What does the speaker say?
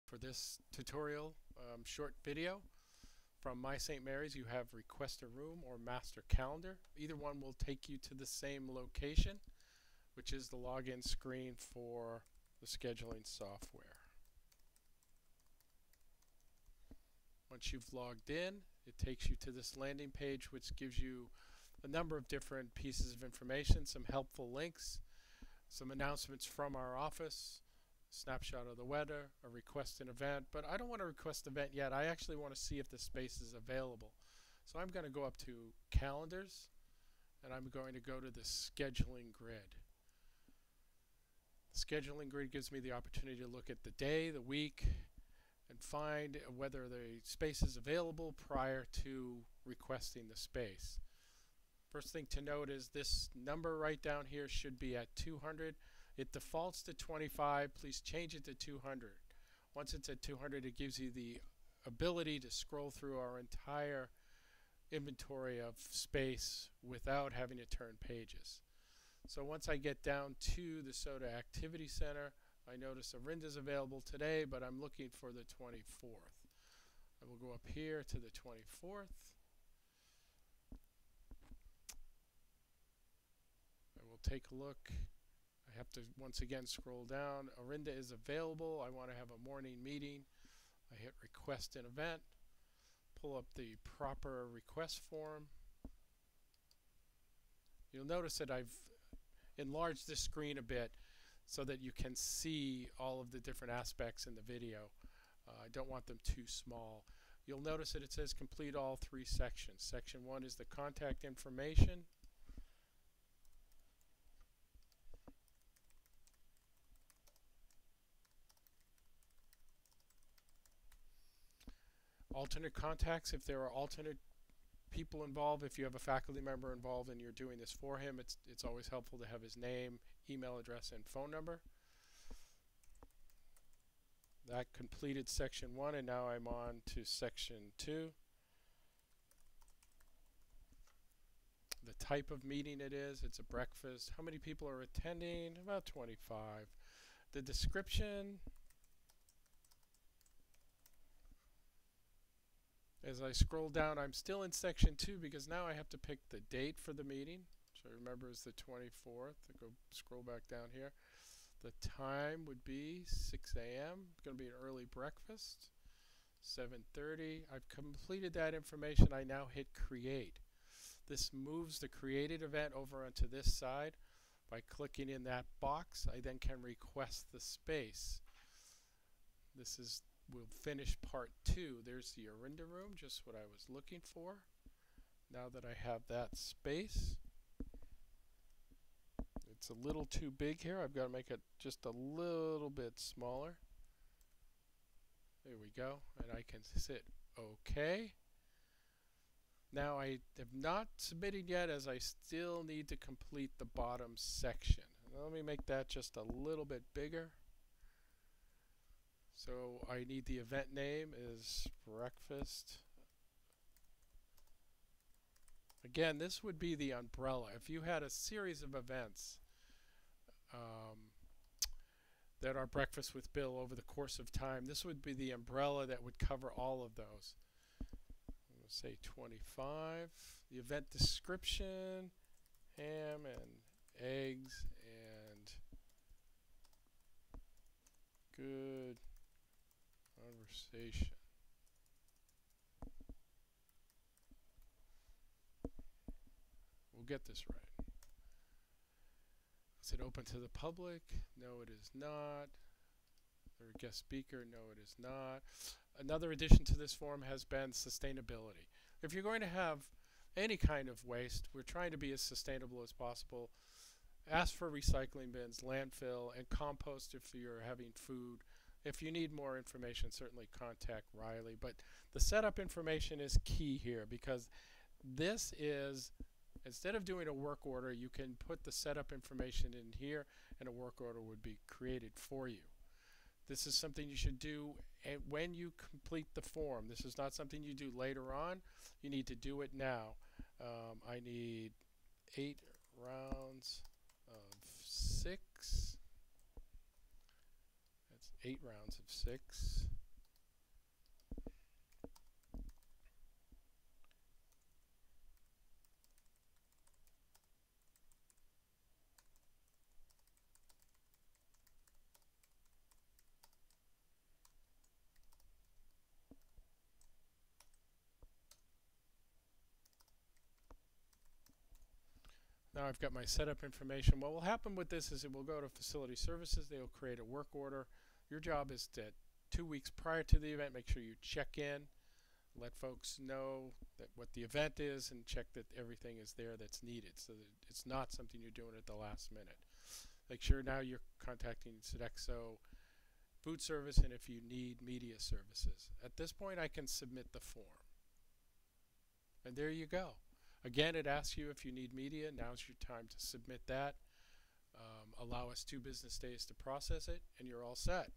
For this tutorial short video from My St. Mary's, you have Request a Room or Master Calendar. Either one will take you to the same location, which is the login screen for the scheduling software. Once you've logged in, it takes you to this landing page, which gives you a number of different pieces of information, some helpful links, some announcements from our office, snapshot of the weather, a request an event. But I don't want to request an event yet. I actually want to see if the space is available. So I'm going to go up to Calendars, and I'm going to go to the Scheduling Grid. The Scheduling Grid gives me the opportunity to look at the day, the week, and find whether the space is available prior to requesting the space. First thing to note is this number right down here should be at 200. It defaults to 25. Please change it to 200. Once it's at 200, it gives you the ability to scroll through our entire inventory of space without having to turn pages. So once I get down to the Soda Activity Center, I notice Orinda is available today, but I'm looking for the 24th. I will go up here to the 24th. I will take a look. I have to once again scroll down. Orinda is available. I want to have a morning meeting. I hit Request an Event. Pull up the proper request form. You'll notice that I've enlarged this screen a bit so that you can see all of the different aspects in the video. I don't want them too small. You'll notice that it says complete all three sections. Section 1 is the contact information. Alternate contacts, if there are alternate people involved, if you have a faculty member involved and you're doing this for him, it's always helpful to have his name, email address, and phone number. That completed section 1, and now I'm on to section 2. The type of meeting it is, it's a breakfast. How many people are attending? About 25. The description, as I scroll down, I'm still in section 2 because now I have to pick the date for the meeting. So remember, it's the 24th. I go scroll back down here. The time would be 6 a.m. It's going to be an early breakfast. 7:30. I've completed that information. I now hit Create. This moves the created event over onto this side. By clicking in that box, I then can request the space. We'll finish part 2. There's the Orinda room, just what I was looking for. Now that I have that space, it's a little too big here. I've got to make it just a little bit smaller. There we go. And I can hit OK. Now I have not submitted yet, as I still need to complete the bottom section. Let me make that just a little bit bigger. So I need the event name is breakfast. Again, this would be the umbrella. If you had a series of events that are Breakfast with Bill over the course of time, this would be the umbrella that would cover all of those. I'm going to say 25. The event description, ham and eggs and good conversation. We'll get this right. Is it open to the public? No, it is not. Or guest speaker? No, it is not. Another addition to this form has been sustainability. If you're going to have any kind of waste, we're trying to be as sustainable as possible. Ask for recycling bins, landfill, and compost if you're having food. If you need more information, certainly contact Riley. But the setup information is key here, because this is, instead of doing a work order, you can put the setup information in here and a work order would be created for you. This is something you should do when you complete the form. This is not something you do later on. You need to do it now. I need 8 rounds of 6. That's 8 rounds of 6. Now I've got my setup information. What will happen with this is it will go to facility services. They will create a work order. Your job is that 2 weeks prior to the event, make sure you check in, let folks know that what the event is, and check that everything is there that's needed, so that it's not something you're doing at the last minute. Make sure now you're contacting Sodexo food service, and if you need media services. At this point, I can submit the form. And there you go. Again, it asks you if you need media. Now's your time to submit that. Allow us 2 business days to process it, and you're all set.